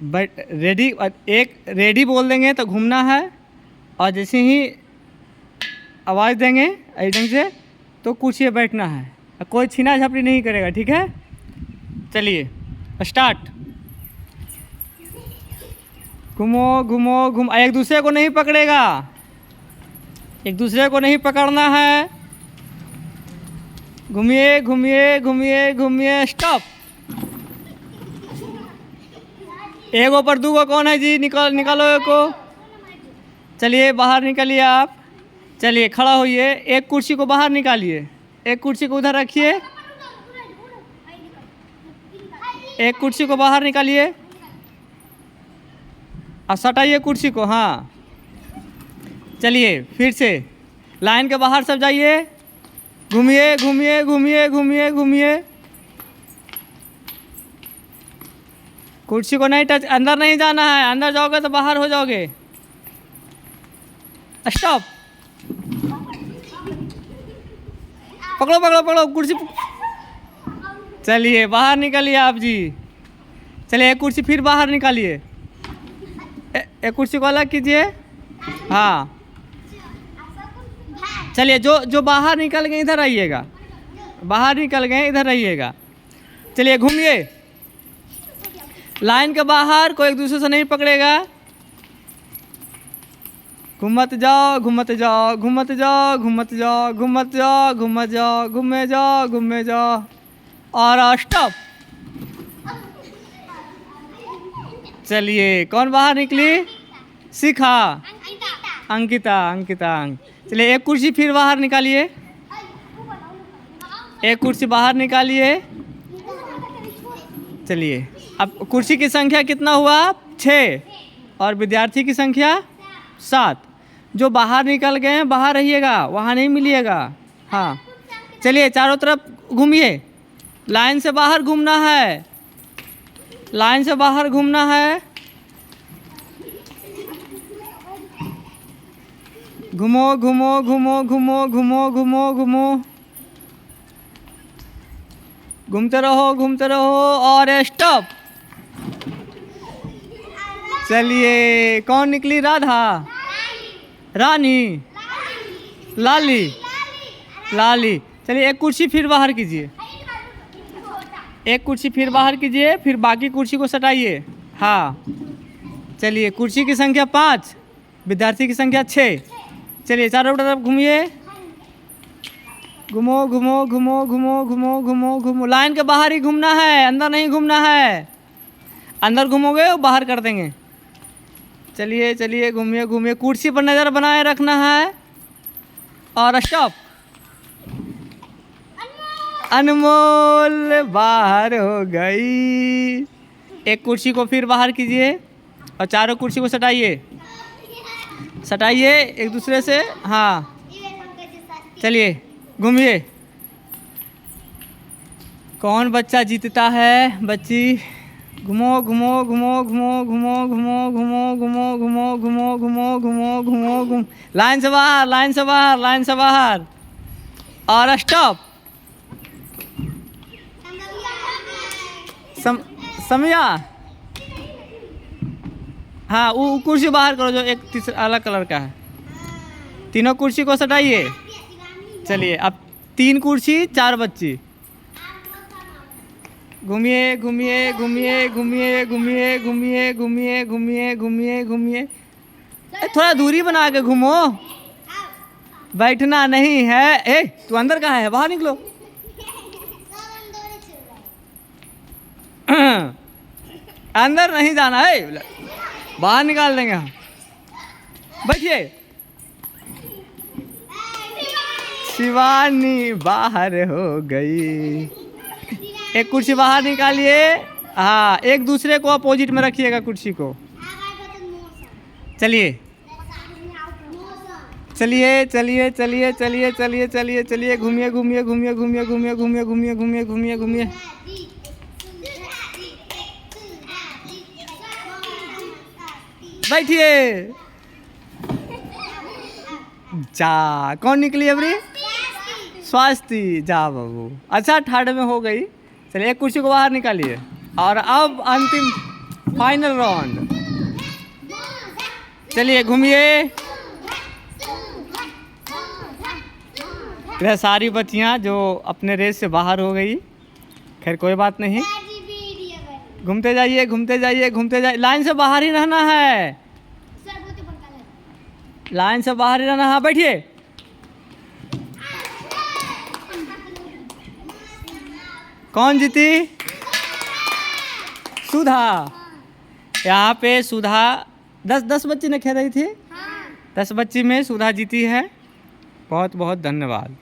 But ready, एक ready बोल देंगे तो घूमना है, और जैसे ही आवाज़ देंगे एकदम से तो कुर्सी पे बैठना है। कोई छीना झपटी नहीं करेगा, ठीक है? चलिए स्टार्ट। घूमो घूमो घूम, एक दूसरे को नहीं पकड़ेगा, एक दूसरे को नहीं पकड़ना है। घूमिए घूमिए घूमिए घूमिए, स्टॉप। एक ऊपर दो को कौन है जी? निकालो एक को। चलिए बाहर निकलिए आप। चलिए खड़ा होइए, एक कुर्सी को बाहर निकालिए, एक कुर्सी को उधर रखिए, एक कुर्सी को बाहर निकालिए और सटाइए कुर्सी को। हाँ चलिए फिर से लाइन के बाहर सब जाइए। घूमिए घूमिए घूमिए घूमिए घूमिए, कुर्सी को नहीं टच, अंदर नहीं जाना है, अंदर जाओगे तो बाहर हो जाओगे। स्टॉप। पकड़ो पकड़ो पकड़ो कुर्सी। चलिए बाहर निकलिए आप जी। चलिए एक कुर्सी फिर बाहर निकालिए, एक कुर्सी को अलग कीजिए। हाँ चलिए, जो बाहर निकल गए इधर आइएगा, बाहर निकल गए इधर रहिएगा। चलिए घूमिए, लाइन के बाहर कोई एक दूसरे से नहीं पकड़ेगा। घूमत जाओ घूमत जाओ घूमत जाओ घूमत जाओ घूमत जाओ घूमत जाओ घूमे जाओ घूमे जाओ, और स्टॉप। चलिए कौन बाहर निकली? शिखा, अंकिता, अंकिता। चलिए एक कुर्सी फिर बाहर निकालिए, एक कुर्सी बाहर निकालिए। चलिए अब कुर्सी की संख्या कितना हुआ? 6, और विद्यार्थी की संख्या 7। जो बाहर निकल गए हैं बाहर रहिएगा, वहाँ नहीं मिलिएगा। हाँ चलिए चारों तरफ घूमिए, लाइन से बाहर घूमना है, लाइन से बाहर घूमना है। घूमो घूमो घूमो घूमो घूमो घूमो घूमो, घूमते रहो और स्टॉप। चलिए कौन निकली? राधा, रानी, लाली, लाली। चलिए एक कुर्सी फिर बाहर कीजिए, एक कुर्सी फिर बाहर कीजिए, फिर बाकी कुर्सी को सटाइए। हाँ चलिए कुर्सी की संख्या 5, विद्यार्थी की संख्या 6। चलिए चारों तरफ घूमिए, घूमो घूमो घूमो घूमो घूमो घूमो घूमो, लाइन के बाहर ही घूमना है, अंदर नहीं घूमना है। अंदर घूमोगे वो बाहर कर देंगे। चलिए चलिए घूमिए घूमिए, कुर्सी पर नज़र बनाए रखना है, और स्टॉप। अनमोल बाहर हो गई। एक कुर्सी को फिर बाहर कीजिए और चारों कुर्सी को सटाइए, सटाइए एक दूसरे से। हाँ चलिए घूमिए। कौन बच्चा जीतता है? बच्ची। घूमो घूमो घूमो घूमो घूमो घूमो घूमो घूमो घूमो घूमो घूमो घूमो घूमो घूम, लाइन से बाहर, लाइन से बाहर, लाइन से बाहर, और स्टॉप। समझा? हाँ वो कुर्सी बाहर करो जो एक तीसरा अलग कलर का है। तीनों कुर्सी को सटाइए। चलिए अब 3 कुर्सी 4 बच्ची। घूमिए घूमिए घूमिए घूमिए घूमिए घूमिए घूमिए घूमिए घूमिए घूमिए, थोड़ा दूरी बना के घूमो, बैठना नहीं है। ए तू अंदर कहाँ है? बाहर निकलो। अंदर नहीं जाना है, बाहर निकाल देंगे हम। बैठिए। शिवानी बाहर हो गई। एक कुर्सी बाहर निकालिए। हाँ एक दूसरे को अपोजिट में रखिएगा कुर्सी को। चलिए चलिए चलिए चलिए चलिए चलिए चलिए चलिए घूमिए घूमिए घूमिए घूमिए घूमिए घूमिए घूमिए घूमिए घूमिए घूमिए। बैठिए। जा कौन निकली अबरी? स्वास्थी। जा बाबू, अच्छा थर्ड में हो गई। चलिए एक कुर्सी को बाहर निकालिए, और अब अंतिम फाइनल राउंड। चलिए घूमिए। यह सारी बच्चियाँ जो अपने रेस से बाहर हो गई, खैर कोई बात नहीं। घूमते जाइए, घूमते जाइए, घूमते जाइए। लाइन से बाहर ही रहना है, लाइन से बाहर ही रहना है। बैठिए। कौन जीती? सुधा। यहाँ पे सुधा 10 बच्ची ने खेल रही थी। 10 बच्ची में सुधा जीती है। बहुत बहुत धन्यवाद।